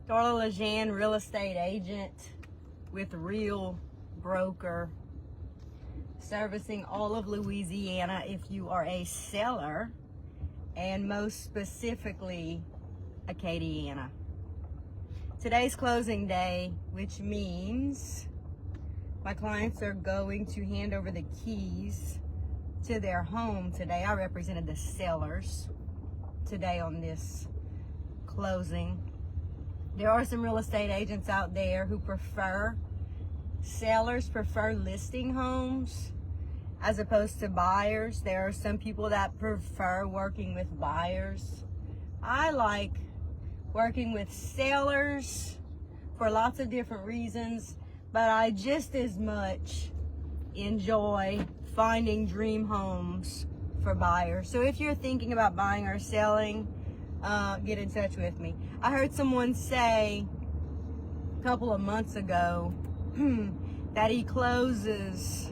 Darla Lejean, real estate agent with Real Broker, servicing all of Louisiana if you are a seller, and most specifically, Acadiana. Today's closing day, which means my clients are going to hand over the keys to their home today. I represented the sellers today on this closing. There are some real estate agents out there who sellers prefer listing homes as opposed to buyers. There are some people that prefer working with buyers. I like working with sellers for lots of different reasons, but I just as much enjoy finding dream homes for buyers. So if you're thinking about buying or selling, get in touch with me. I heard someone say a couple of months ago that he closes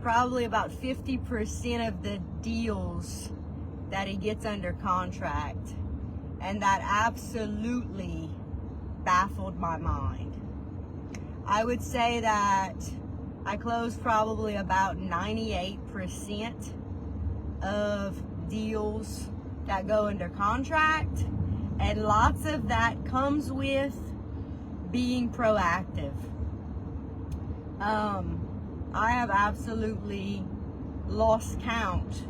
probably about 50% of the deals that he gets under contract, and that absolutely baffled my mind. I would say that I close probably about 98% of deals that go under contract, and lots of that comes with being proactive. I have absolutely lost count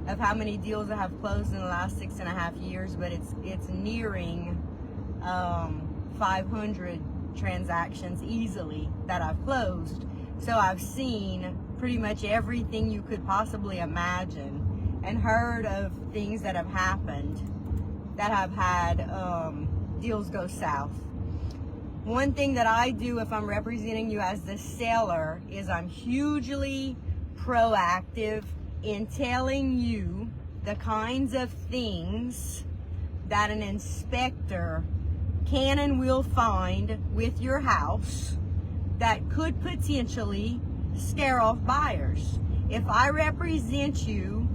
of how many deals I have closed in the last 6.5 years, but it's nearing 500 transactions easily that I've closed. So I've seen pretty much everything you could possibly imagine and heard of things that have happened that have had deals go south. One thing that I do if I'm representing you as the seller is I'm hugely proactive in telling you the kinds of things that an inspector can and will find with your house that could potentially scare off buyers. If I represent you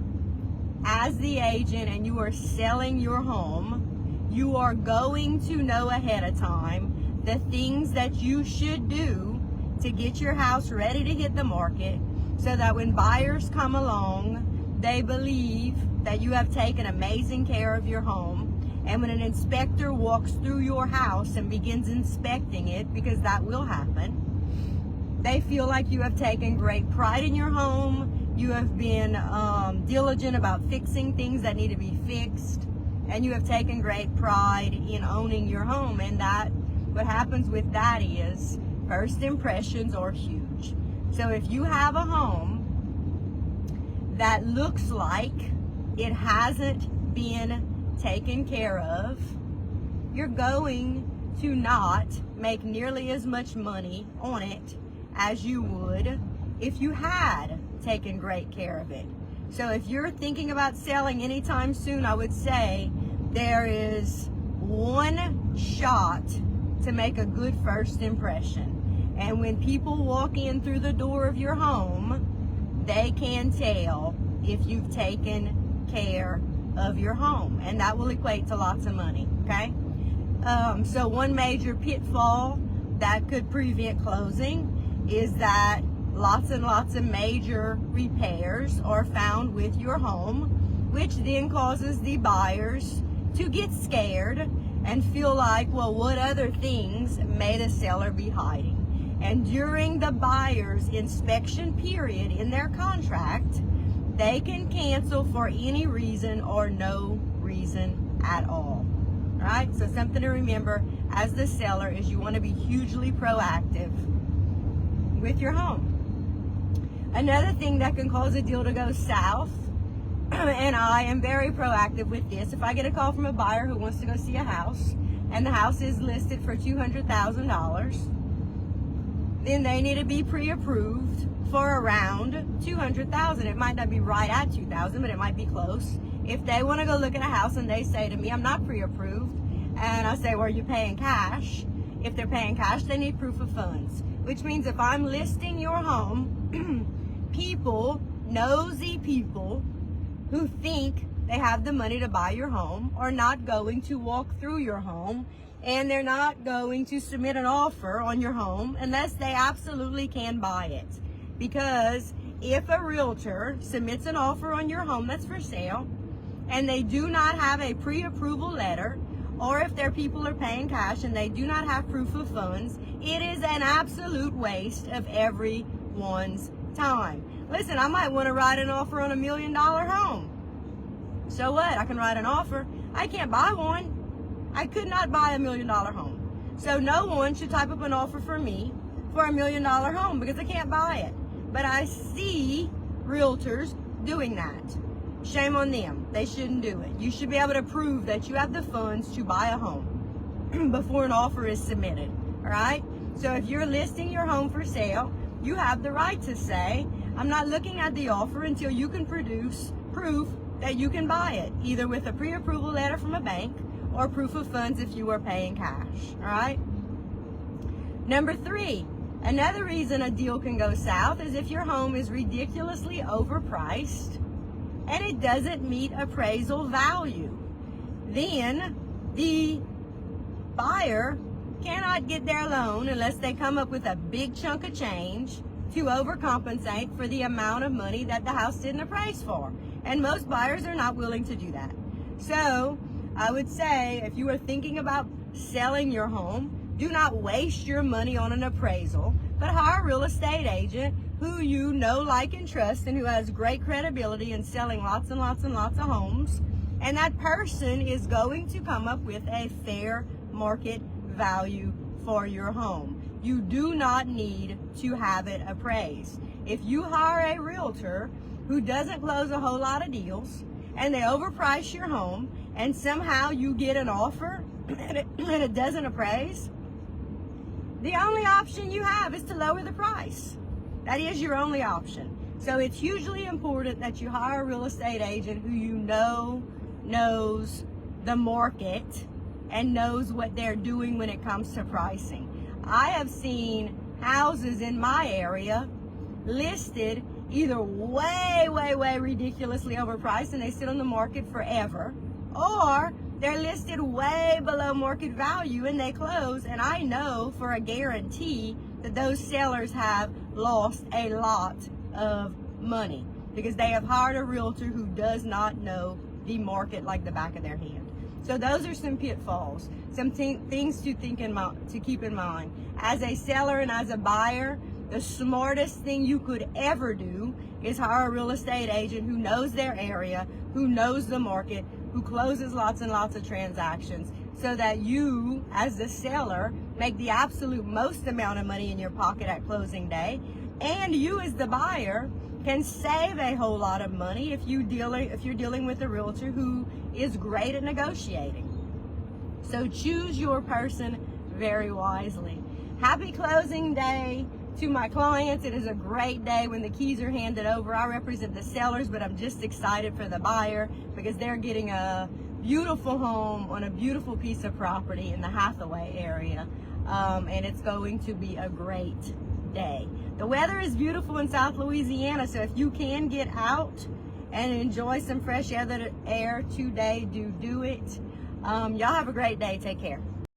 as the agent and you are selling your home, you are going to know ahead of time the things that you should do to get your house ready to hit the market, so that when buyers come along, they believe that you have taken amazing care of your home. And when an inspector walks through your house and begins inspecting it, because that will happen, they feel like you have taken great pride in your home, you have been diligent about fixing things that need to be fixed, and you have taken great pride in owning your home. And that, what happens with that is, first impressions are huge. So if you have a home that looks like it hasn't been taken care of, you're going to not make nearly as much money on it as you would if you had taken great care of it. So if you're thinking about selling anytime soon, I would say there is one shot to make a good first impression. And when people walk in through the door of your home, they can tell if you've taken care of your home, and that will equate to lots of money, okay? So one major pitfall that could prevent closing is that lots and lots of major repairs are found with your home, which then causes the buyers to get scared and feel like, well, what other things may the seller be hiding? And during the buyer's inspection period in their contract, they can cancel for any reason or no reason at all. All right? So something to remember as the seller is you want to be hugely proactive with your home. Another thing that can cause a deal to go south, and I am very proactive with this, if I get a call from a buyer who wants to go see a house and the house is listed for $200,000, then they need to be pre-approved for around $200,000. It might not be right at $2,000, but it might be close. If they want to go look at a house and they say to me, I'm not pre-approved, and I say, well, are you paying cash? If they're paying cash, they need proof of funds, which means if I'm listing your home, nosy people who think they have the money to buy your home are not going to walk through your home, and they're not going to submit an offer on your home unless they absolutely can buy it. Because if a realtor submits an offer on your home that's for sale and they do not have a pre-approval letter, or if their people are paying cash and they do not have proof of funds, it is an absolute waste of everyone's time. Listen, I might want to write an offer on $1 million home. So what? I can write an offer. I can't buy one. I could not buy $1 million home. So no one should type up an offer for me for $1 million home because I can't buy it. But I see realtors doing that. Shame on them. They shouldn't do it. You should be able to prove that you have the funds to buy a home before an offer is submitted. All right? So if you're listing your home for sale, you have the right to say, I'm not looking at the offer until you can produce proof that you can buy it, either with a pre-approval letter from a bank or proof of funds if you are paying cash. All right? Number 3, another reason a deal can go south is if your home is ridiculously overpriced and it doesn't meet appraisal value. Then the buyer cannot get their loan unless they come up with a big chunk of change to overcompensate for the amount of money that the house didn't appraise for. And most buyers are not willing to do that. So I would say if you are thinking about selling your home, do not waste your money on an appraisal, but hire a real estate agent who you know, like, and trust, and who has great credibility in selling lots and lots and lots of homes. And that person is going to come up with a fair market value for your home. You do not need to have it appraised. If you hire a realtor who doesn't close a whole lot of deals and they overprice your home and somehow you get an offer and it doesn't appraise, the only option you have is to lower the price. That is your only option. So it's hugely important that you hire a real estate agent who you know knows the market and knows what they're doing when it comes to pricing. I have seen houses in my area listed either way ridiculously overpriced and they sit on the market forever, or they're listed way below market value and they close, and I know for a guarantee that those sellers have lost a lot of money because they have hired a realtor who does not know the market like the back of their hand. So those are some pitfalls, some things to keep in mind. As a seller and as a buyer, the smartest thing you could ever do is hire a real estate agent who knows their area, who knows the market, who closes lots and lots of transactions, so that you, as the seller, make the absolute most amount of money in your pocket at closing day, and you, as the buyer, can save a whole lot of money if you're dealing with a realtor who is great at negotiating. So choose your person very wisely. Happy closing day to my clients. It is a great day when the keys are handed over. I represent the sellers, but I'm just excited for the buyer because they're getting a beautiful home on a beautiful piece of property in the Hathaway area, and it's going to be a great day. The weather is beautiful in South Louisiana, so if you can get out and enjoy some fresh air today, do it. Y'all have a great day. Take care.